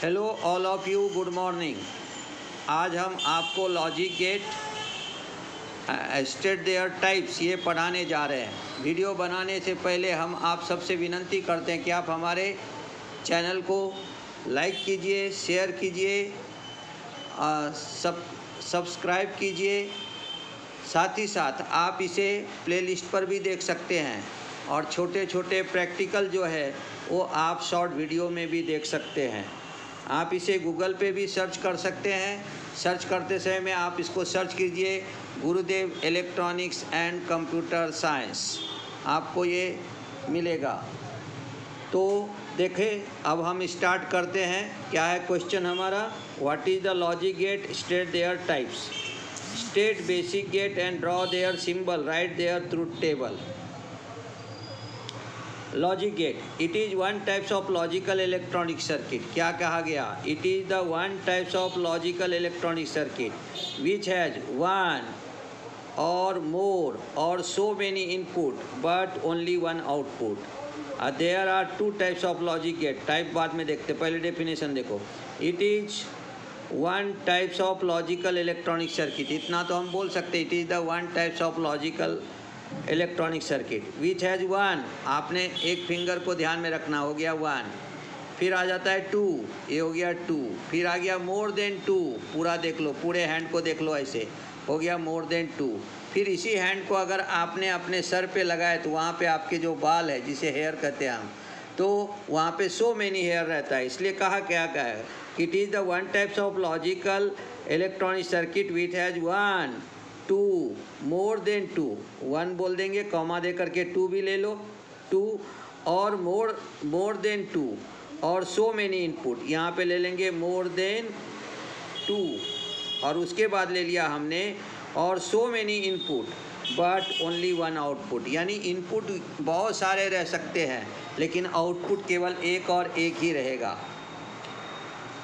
Hello all of you, good morning. आज हम आपको logic gate state their types ये पढ़ाने जा रहे हैं। वीडियो बनाने से पहले हम आप सबसे विनंती करते हैं कि आप हमारे चैनल को लाइक कीजिए, शेयर कीजिए, सब्सक्राइब कीजिए। साथ ही साथ आप इसे प्लेलिस्ट पर भी देख सकते हैं और छोटे छोटे प्रैक्टिकल जो है वो आप शॉर्ट वीडियो में भी देख सकते हैं। आप इसे गूगल पे भी सर्च कर सकते हैं। सर्च करते समय में आप इसको सर्च कीजिए गुरुदेव इलेक्ट्रॉनिक्स एंड कंप्यूटर साइंस, आपको ये मिलेगा। तो देखें, अब हम स्टार्ट करते हैं। क्या है क्वेश्चन हमारा? What is the logic gate, state their types. State basic gate and draw their symbol, write their truth table. Logic gate, it is one types of logical electronic circuit. क्या कहा गया? It is the one types of logical electronic circuit which has one और more और so many input but only one output. There are two types of logic gate. Type बाद में देखते, पहले definition देखो। It is one types of logical electronic circuit, इतना तो हम बोल सकते। It is the one types of logical electronic circuit which has one, आपने एक फिंगर को ध्यान में रखना, हो गया वन। फिर आ जाता है टू, ये हो गया टू। फिर आ गया मोर देन टू, पूरा देख लो, पूरे हैंड को देख लो, ऐसे हो गया मोर देन टू। फिर इसी हैंड को अगर आपने अपने सर पे लगाए तो वहाँ पे आपके जो बाल है, जिसे हेयर कहते हैं हम, तो वहाँ पे सो मेनी हेयर रहता है। इसलिए कहा क्या है? It is the one types of logical electronic circuit which has one, two, more than two. One बोल देंगे, कॉमा दे करके टू भी ले लो, टू और मोर देन टू और सो मेनी इनपुट, यहाँ पे ले लेंगे मोर देन टू और उसके बाद ले लिया हमने और so many input but only one output. यानी इनपुट बहुत सारे रह सकते हैं लेकिन आउटपुट केवल एक और एक ही रहेगा।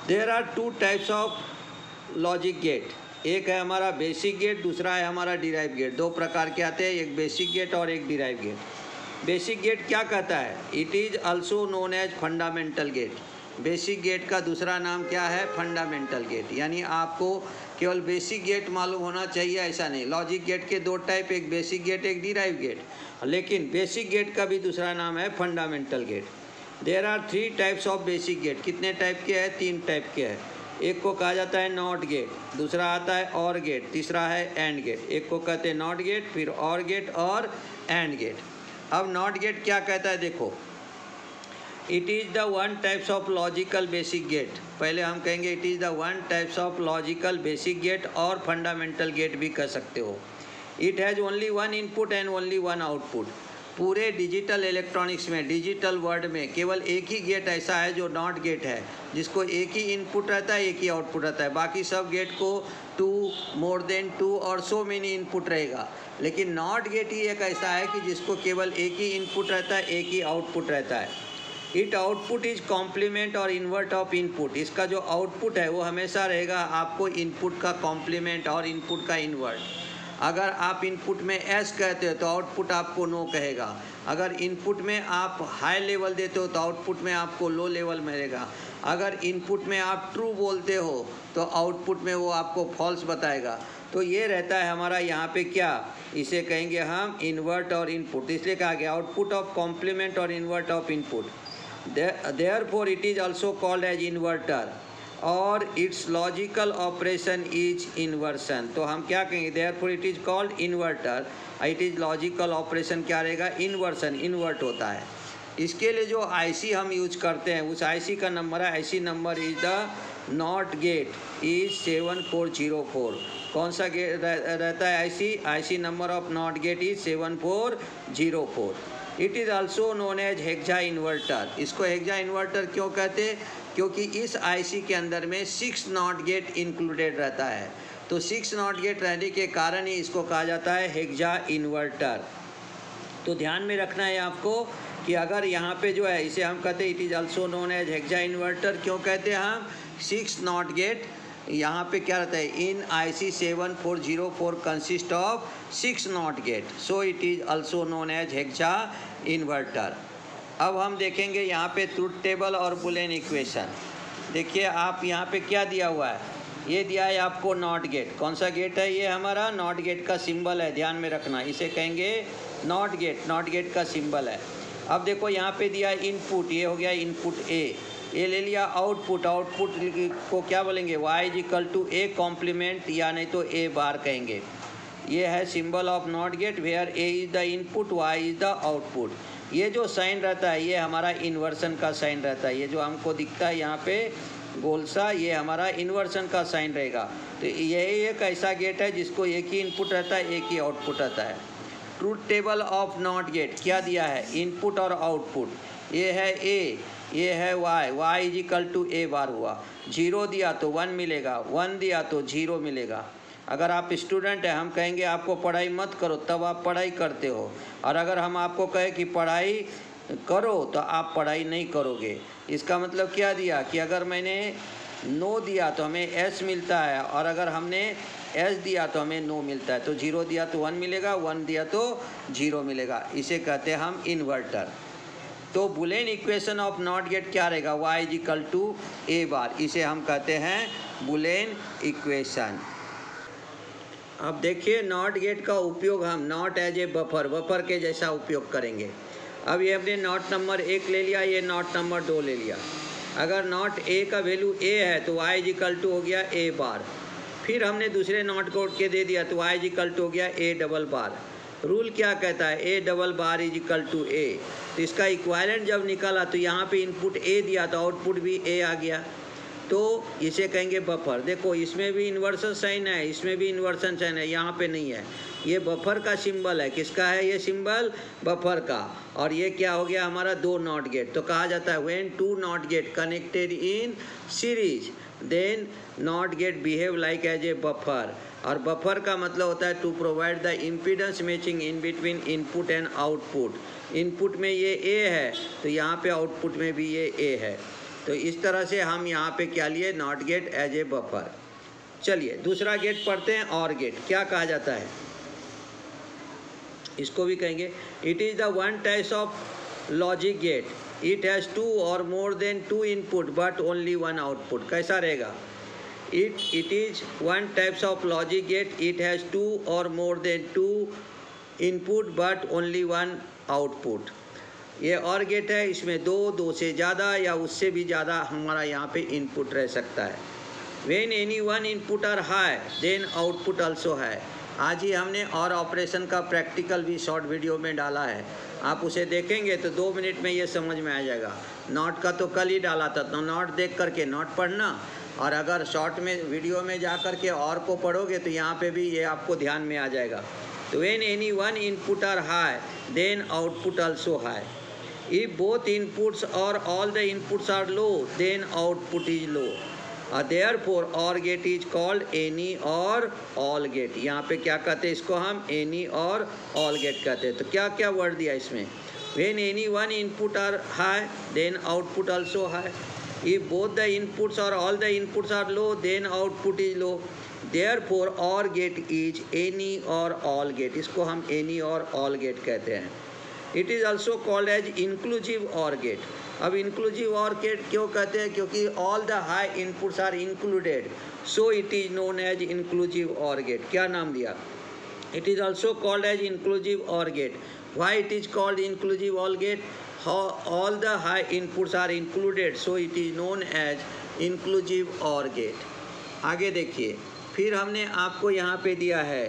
There are two types of logic gate. एक है हमारा बेसिक गेट, दूसरा है हमारा डिराइव गेट। दो प्रकार के आते हैं, एक बेसिक गेट और एक डिराइव गेट। बेसिक गेट क्या कहता है? It is also known as fundamental gate. Basic gate का दूसरा नाम क्या है? Fundamental gate. यानी आपको केवल बेसिक गेट मालूम होना चाहिए ऐसा नहीं। लॉजिक गेट के दो टाइप, एक बेसिक गेट, एक डिराइव गेट, लेकिन बेसिक गेट का भी दूसरा नाम है fundamental gate. There are three types of basic gate. कितने टाइप के हैं? तीन टाइप के हैं। एक को कहा जाता है नॉट गेट, दूसरा आता है और गेट, तीसरा है एंड गेट। एक को कहते हैं नॉट गेट, फिर और गेट और एंड गेट। अब नॉट गेट क्या कहता है? देखो, it is the one types of logical basic gate. पहले हम कहेंगे it is the one types of logical basic gate और फंडामेंटल गेट भी कह सकते हो। It has only one input and only one output. पूरे डिजिटल इलेक्ट्रॉनिक्स में, डिजिटल वर्ल्ड में केवल एक ही गेट ऐसा है जो नॉट गेट है, जिसको एक ही इनपुट रहता है, एक ही आउटपुट रहता है। बाकी सब गेट को टू, मोर देन टू और सो मेनी इनपुट रहेगा। लेकिन नॉट गेट ही एक ऐसा है कि जिसको केवल एक ही इनपुट रहता है, एक ही आउटपुट रहता है। इट आउटपुट इज कॉम्प्लीमेंट और इन्वर्ट ऑफ इनपुट। इसका जो आउटपुट है वो हमेशा रहेगा आपको इनपुट का कॉम्प्लीमेंट और इनपुट का इन्वर्ट। अगर आप इनपुट में एस कहते हो तो आउटपुट आपको नो कहेगा। अगर इनपुट में आप हाई लेवल देते हो तो आउटपुट में आपको लो लेवल मिलेगा। अगर इनपुट में आप ट्रू बोलते हो तो आउटपुट में वो आपको फॉल्स बताएगा। तो ये रहता है हमारा यहाँ पे क्या, इसे कहेंगे हम इन्वर्ट और इनपुट। इसलिए कहा गया आउटपुट ऑफ कॉम्प्लीमेंट और invert of input. Therefore it is also called as inverter और it's logical operation is inversion. तो हम क्या कहेंगे? Therefore it is called inverter, it is logical operation क्या रहेगा? इन्वर्सन, इन्वर्ट होता है। इसके लिए जो आईसी हम यूज करते हैं उस आईसी का नंबर है, IC number is the not gate is 7404। कौन सा गेट रहता है IC? IC number of not gate is 7404। It is also known as hexa inverter. इसको हेक्सा इन्वर्टर क्यों कहते हैं? क्योंकि इस आईसी के अंदर में 6 नॉट गेट इंक्लूडेड रहता है। तो 6 नॉट गेट रहने के कारण ही इसको कहा जाता है हेक्सा इन्वर्टर। तो ध्यान में रखना है आपको कि अगर यहाँ पे जो है इसे हम कहते हैं it is also known as hexa inverter. क्यों कहते हैं हम? 6 नॉट गेट यहाँ पे क्या रहता है? In IC 7404 consist of 6 not gate, so it is also known as hexa inverter. अब हम देखेंगे यहाँ पे ट्रुथ टेबल और बुलियन इक्वेशन। देखिए आप यहाँ पे क्या दिया हुआ है, ये दिया है आपको नॉट गेट। कौन सा गेट है ये? हमारा नॉट गेट का सिंबल है, ध्यान में रखना, इसे कहेंगे नॉट गेट, नॉट गेट का सिंबल है। अब देखो यहाँ पे दिया इनपुट, ये हो गया इनपुट ए, ये ले लिया आउटपुट, आउटपुट को क्या बोलेंगे? y is equal to A complement या नहीं तो ए बार कहेंगे। ये है symbol of not gate where A is the input, y is the output. ये जो साइन रहता है ये हमारा इन्वर्सन का साइन रहता है, ये जो हमको दिखता है यहाँ पे गोल सा, ये हमारा इन्वर्सन का साइन रहेगा। तो यही एक ऐसा गेट है जिसको एक ही इनपुट रहता है, एक ही आउटपुट रहता है। Truth table of not gate क्या दिया है? इनपुट और आउटपुट, ये है ए, ये है y इज इक्वल टू ए बार हुआ। 0 दिया तो 1 मिलेगा, 1 दिया तो 0 मिलेगा। अगर आप स्टूडेंट हैं, हम कहेंगे आपको पढ़ाई मत करो, तब आप पढ़ाई करते हो, और अगर हम आपको कहें कि पढ़ाई करो तो आप पढ़ाई नहीं करोगे। इसका मतलब क्या दिया कि अगर मैंने नो दिया तो हमें एस मिलता है, और अगर हमने एस दिया तो हमें नो मिलता है। तो 0 दिया तो 1 मिलेगा, 1 दिया तो 0 मिलेगा। इसे कहते हैं हम इन्वर्टर। तो Boolean equation of not gate क्या रहेगा? y इज इक्वल टू ए बार, इसे हम कहते हैं बुलियन इक्वेशन। अब देखिए नॉट गेट का उपयोग हम नॉट एज ए बफर के जैसा उपयोग करेंगे। अब ये हमने नॉट नंबर 1 ले लिया, ये नॉट नंबर 2 ले लिया। अगर नॉट ए का वैल्यू ए है तो y इज इक्वल टू हो गया ए बार। फिर हमने दूसरे नॉट कोड के दे दिया तो y इज इक्वल टू हो गया ए डबल बार। रूल क्या कहता है? A double bar is equal to A. तो इसका इक्वालेंट जब निकाला तो यहाँ पे इनपुट ए दिया तो आउटपुट भी ए आ गया, तो इसे कहेंगे बफर। देखो इसमें भी इन्वर्सन साइन है, इसमें भी इन्वर्सन साइन है, यहाँ पे नहीं है। ये बफर का सिंबल है। किसका है ये सिंबल? बफर का। और ये क्या हो गया हमारा? 2 नॉट गेट। तो कहा जाता है when 2 not gate connected in series then not gate behave like as a buffer. और बफर का मतलब होता है to provide the impedance matching in between input and output. Input में ये ए है तो यहाँ पे आउटपुट में भी ये ए है। तो इस तरह से हम यहाँ पे क्या लिए? Not gate as a buffer. चलिए दूसरा गेट पढ़ते हैं, और गेट क्या कहा जाता है? इसको भी कहेंगे it is the one type of logic gate, it has 2 और more than 2 input but only 1 output. कैसा रहेगा? It is one types of logic gate, it has 2 or more than 2 input but only 1 output। ये और gate है, इसमें 2 से ज़्यादा या उससे भी ज़्यादा हमारा यहाँ पे इनपुट रह सकता है। When any one input are high then output also high। आज ही हमने और ऑपरेशन का प्रैक्टिकल भी शॉर्ट वीडियो में डाला है, आप उसे देखेंगे तो 2 मिनट में ये समझ में आ जाएगा। नॉट का तो कल ही डाला था, तो नॉट देख करके नॉट पढ़ना, और अगर शॉर्ट में वीडियो में जा कर के और को पढ़ोगे तो यहाँ पे भी ये आपको ध्यान में आ जाएगा। तो when any one input are high then output also high. If both inputs or all the inputs are low then output is low. Therefore OR gate is called any or all gate. यहाँ पे क्या कहते हैं इसको? हम any or all gate कहते हैं। तो क्या क्या वर्ड दिया इसमें? When any one input are high then output also high. If both the inputs or all the inputs are low, then output is low. Therefore, OR gate is any or all gate. इसको हम any और all gate कहते हैं। It is also called as inclusive OR gate. अब inclusive OR gate क्यों कहते हैं? क्योंकि all the high inputs are included, so it is known as inclusive OR gate। क्या नाम दिया? It is also called as inclusive OR gate. Why it is called inclusive OR gate? All the high inputs are included, so it is known as inclusive OR gate। आगे देखिए, फिर हमने आपको यहाँ पे दिया है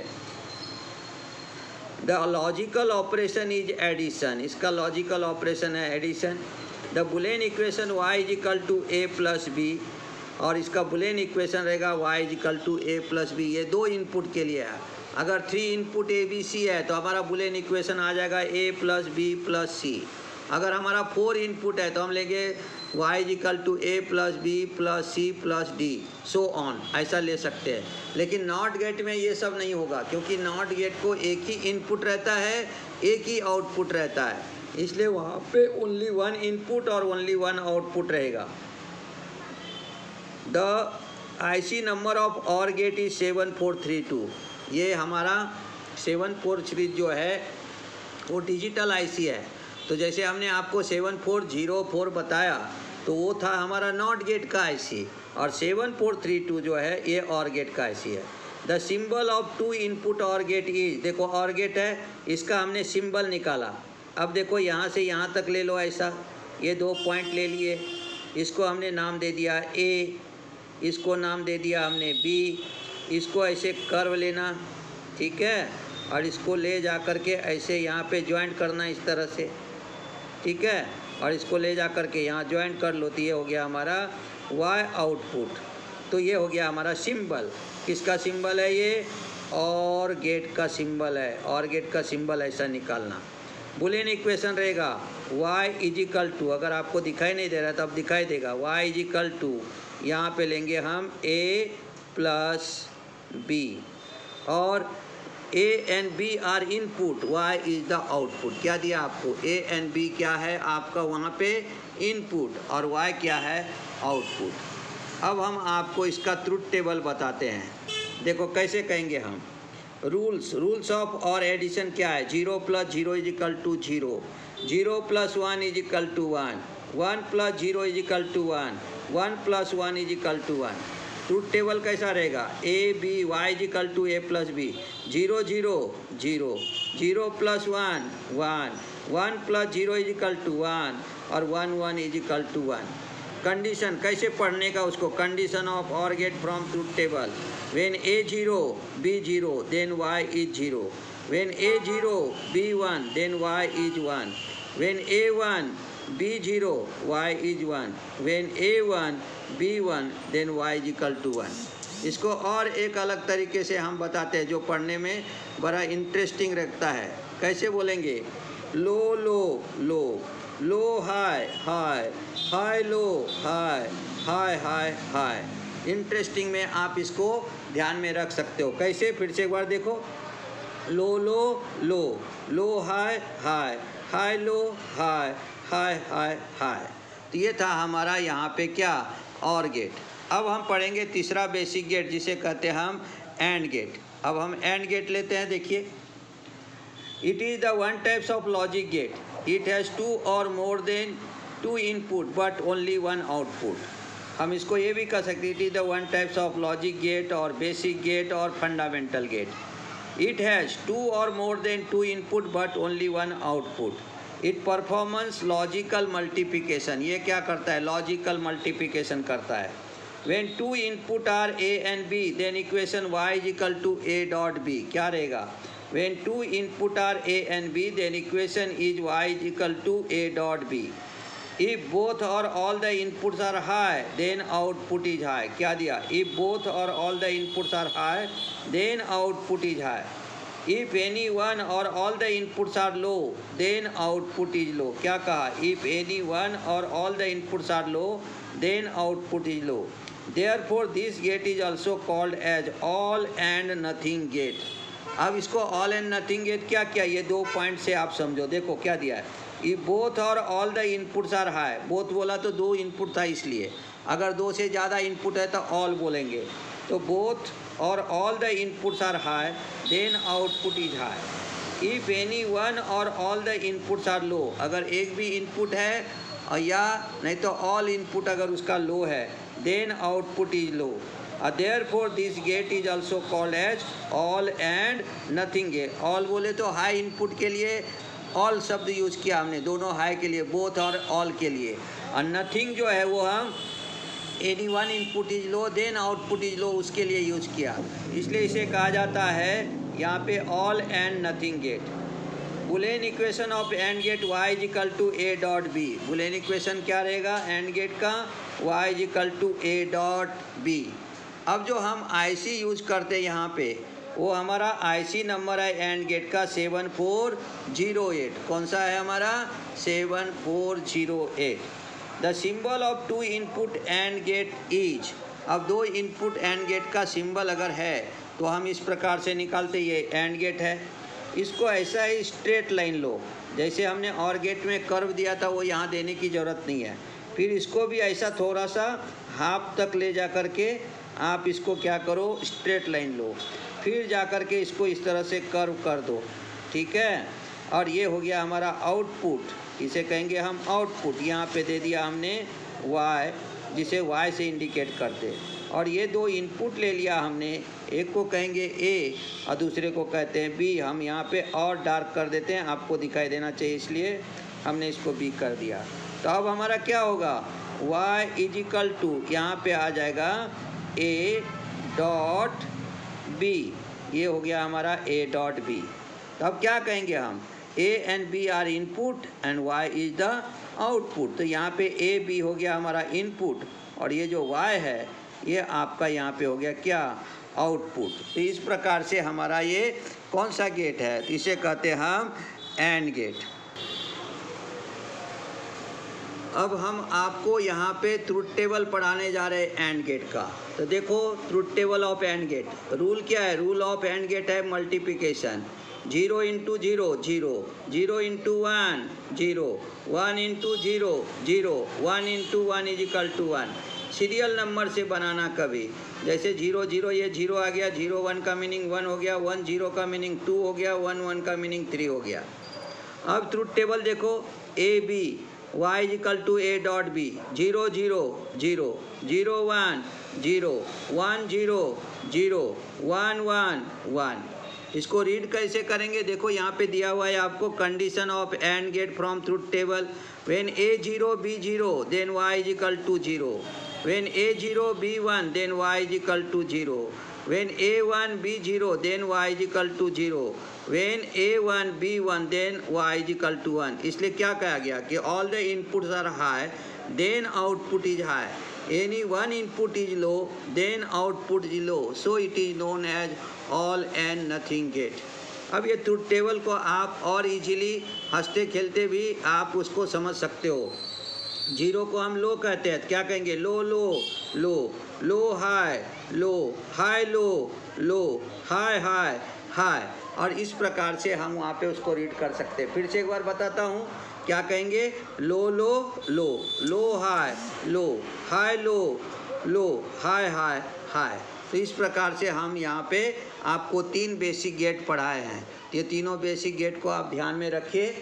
the logical operation is addition. इसका लॉजिकल ऑपरेशन है addition. The Boolean equation y is equal to A plus B, और इसका बुलियन इक्वेशन रहेगा y is equal to A plus B. ये 2 इनपुट के लिए है। अगर 3 इनपुट ए बी सी है तो हमारा बुलियन इक्वेशन आ जाएगा A plus B plus C. अगर हमारा 4 इनपुट है तो हम लेंगे y is equal to A plus B plus C plus D, so on, ऐसा ले सकते हैं। लेकिन नॉट गेट में ये सब नहीं होगा, क्योंकि नॉट गेट को एक ही इनपुट रहता है, एक ही आउटपुट रहता है, इसलिए वहाँ पे ओनली 1 इनपुट और ओनली 1 आउटपुट रहेगा। The IC number of OR gate is 7432। ये हमारा 743 जो है वो डिजिटल IC है। तो जैसे हमने आपको 7404 बताया, तो वो था हमारा नॉट गेट का आईसी, और 7432 जो है ये और गेट का आईसी है। The symbol of two input or gate is, देखो और गेट है, इसका हमने सिंबल निकाला। अब देखो यहाँ से यहाँ तक ले लो ऐसा, ये 2 पॉइंट ले लिए, इसको हमने नाम दे दिया ए, इसको नाम दे दिया हमने बी, इसको ऐसे कर्व लेना, ठीक है, और इसको ले जा कर के ऐसे यहाँ पे ज्वाइंट करना इस तरह से, ठीक है, और इसको ले जा कर के यहाँ ज्वाइंट कर लो, तो ये हो गया हमारा वाई आउटपुट। तो ये हो गया हमारा सिंबल। किसका सिंबल है ये? और गेट का सिंबल है। और गेट का सिंबल ऐसा निकालना। बुलियन इक्वेशन रहेगा y इजिकल टू, अगर आपको दिखाई नहीं दे रहा तब दिखाई देगा, y इजिकल टू, यहाँ पे लेंगे हम a प्लस बी, और a and b are input, y is the output. क्या दिया आपको? a एंड b क्या है आपका वहाँ पे? इनपुट, और y क्या है? आउटपुट। अब हम आपको इसका ट्रुथ टेबल बताते हैं। देखो कैसे कहेंगे हम। रूल्स ऑफ और एडिशन क्या है? 0 + 0 = 0, 0 + 1 = 1, 1 + 0 = 1, 1 + 1 = 1। ट्रुथ टेबल कैसा रहेगा? a b y = a + b, 0 0 0, 0 + 1 1, 1 + 0 = 1, और 1 1 = 1। कंडीशन कैसे पढ़ने का उसको? कंडीशन ऑफ और gate from truth table. When a 0 b 0 then y is 0, when a 0 b 1 then y is 1, when a 1 b 0 y is 1, when a 1 b 1 then y is equal to 1। इसको और एक अलग तरीके से हम बताते हैं जो पढ़ने में बड़ा इंटरेस्टिंग रखता है। कैसे बोलेंगे? Low low low, low high high, high low high, high high high. Interesting में आप इसको ध्यान में रख सकते हो। कैसे? फिर से एक बार देखो। Low low low, low high high, high low high, high high high. तो ये था हमारा यहाँ पे क्या? और गेट। अब हम पढ़ेंगे तीसरा बेसिक गेट जिसे कहते हैं हम एंड गेट। अब हम एंड गेट लेते हैं। देखिए, it is the one types of logic gate, it has 2 और more than 2 input but only 1 output. हम इसको ये भी कह सकते हैं, it is the one types of logic gate और बेसिक गेट और फंडामेंटल गेट। इट हैज़ 2 और more than 2 input but only 1 output. It performance logical multiplication, ये क्या करता है? लॉजिकल मल्टीप्लिकेशन करता है। When 2 input are a and b then equation y = a dot b क्या रहेगा? When 2 input are a and b then equation is y = a dot b। If both or all the inputs are high, then output is high। क्या दिया? If both or all the inputs are high, then output is high। If any one or all the inputs are low, then output is low। क्या कहा? If any one or all the inputs are low, then output is low। Therefore, this gate is also called as all and nothing gate। अब इसको all and nothing gate क्या क्या? ये 2 point से आप समझो। देखो क्या दिया है। If both और all the inputs are high, both बोला तो 2 इनपुट था इसलिए, अगर 2 से ज़्यादा इनपुट है तो all बोलेंगे। तो both और all the inputs are high, then output is high। If any one or all the inputs are low, अगर एक भी इनपुट है और या नहीं तो all इनपुट अगर उसका लो है, then output is low। Therefore this gate is also called as all and nothing gate। all बोले तो हाई इनपुट के लिए ऑल शब्द यूज किया हमने, दोनों हाई के लिए, बोथ और ऑल के लिए। और नथिंग जो है वो हम any one input is low then output is low उसके लिए यूज किया, इसलिए इसे कहा जाता है यहाँ पे all and nothing gate. Boolean equation of and gate y = a dot b। Boolean equation क्या रहेगा एंड गेट का? y = a dot b। अब जो हम IC यूज करते हैं यहाँ पे वो हमारा IC नंबर है एंड गेट का 7408। कौन सा है हमारा? 7408। The symbol of 2 input and gate is. अब 2 इनपुट एंड गेट का सिंबल अगर है तो हम इस प्रकार से निकालते, ये एंड गेट है, इसको ऐसा ही स्ट्रेट लाइन लो, जैसे हमने और गेट में कर्व दिया था वो यहाँ देने की ज़रूरत नहीं है। फिर इसको भी ऐसा थोड़ा सा हाफ तक ले जा कर के आप इसको क्या करो? स्ट्रेट लाइन लो, फिर जा कर के इसको इस तरह से कर्व कर दो, ठीक है। और ये हो गया हमारा आउटपुट, इसे कहेंगे हम आउटपुट। यहाँ पे दे दिया हमने y, जिसे y से इंडिकेट करते हैं। और ये दो इनपुट ले लिया हमने, एक को कहेंगे a और दूसरे को कहते हैं b। हम यहाँ पे और डार्क कर देते हैं, आपको दिखाई देना चाहिए इसलिए हमने इसको b कर दिया। तो अब हमारा क्या होगा, y इज इक्वल टू, यहाँ पे आ जाएगा a डॉट b, ये हो गया हमारा a डॉट b। तो अब क्या कहेंगे हम, a and b are input and y is the output. तो यहाँ पे a b हो गया हमारा इनपुट और ये जो y है ये आपका यहाँ पे हो गया क्या, आउटपुट। तो इस प्रकार से हमारा ये कौन सा गेट है, तो इसे कहते हैं हम एंड गेट। अब हम आपको यहाँ पे ट्रुथ टेबल पढ़ाने जा रहे हैं एंड गेट का। तो देखो truth table of and gate, rule क्या है, रूल ऑफ एंड गेट है multiplication. 0 into 0 0, 0 into 1 0, 1 into 0 0, 1 into 1 is equal to 1। Serial number से बनाना कभी, जैसे 0 0 ये 0 आ गया, 0 1 का मीनिंग 1 हो गया, 1 0 का मीनिंग 2 हो गया, 1 1 का मीनिंग 3 हो गया। अब ट्रुथ टेबल देखो, A B y is equal to a dot b, 0 0 0, 0 1 0, 1 0 0, 1 1 1। इसको रीड कैसे करेंगे, देखो यहाँ पे दिया हुआ है आपको, condition of and gate from truth table. When a0 b0 then y is equal to 0, when a0 b1 then y is equal to 0, when a1 b0 then y is equal to 0, when a1 b1 then y is equal to 1। इसलिए क्या कहा गया कि all the inputs are high then output is high, any one input is low then output is low, so it is known as all and nothing gate. अब ये truth table को आप और इजीली हंसते खेलते भी आप उसको समझ सकते हो। 0 को हम लो कहते हैं, क्या कहेंगे, लो low low, low high low, high low low, high high high. और इस प्रकार से हम वहाँ पे उसको रीड कर सकते हैं। फिर से एक बार बताता हूँ, क्या कहेंगे, लो low low, low high low, high low low, high high high. तो इस प्रकार से हम यहाँ पे आपको 3 बेसिक गेट पढ़ाए हैं। ये तीनों बेसिक गेट को आप ध्यान में रखिए,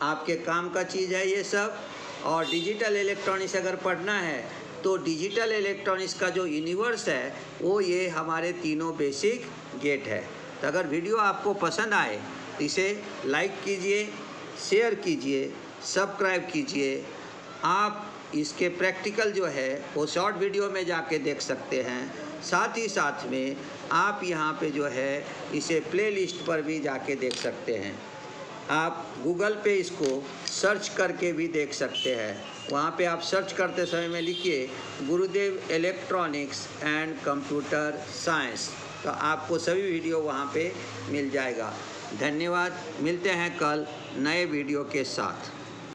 आपके काम का चीज़ है ये सब। और डिजिटल इलेक्ट्रॉनिक्स अगर पढ़ना है तो डिजिटल इलेक्ट्रॉनिक्स का जो यूनिवर्स है वो ये हमारे तीनों बेसिक गेट है। तो अगर वीडियो आपको पसंद आए तो इसे लाइक कीजिए, शेयर कीजिए, सब्सक्राइब कीजिए। आप इसके प्रैक्टिकल जो है वो शॉर्ट वीडियो में जाके देख सकते हैं। साथ ही साथ में आप यहाँ पे जो है इसे प्लेलिस्ट पर भी जाके देख सकते हैं। आप गूगल पे इसको सर्च करके भी देख सकते हैं। वहाँ पे आप सर्च करते समय में लिखिए गुरुदेव इलेक्ट्रॉनिक्स एंड कंप्यूटर साइंस, तो आपको सभी वीडियो वहाँ पे मिल जाएगा। धन्यवाद, मिलते हैं कल नए वीडियो के साथ।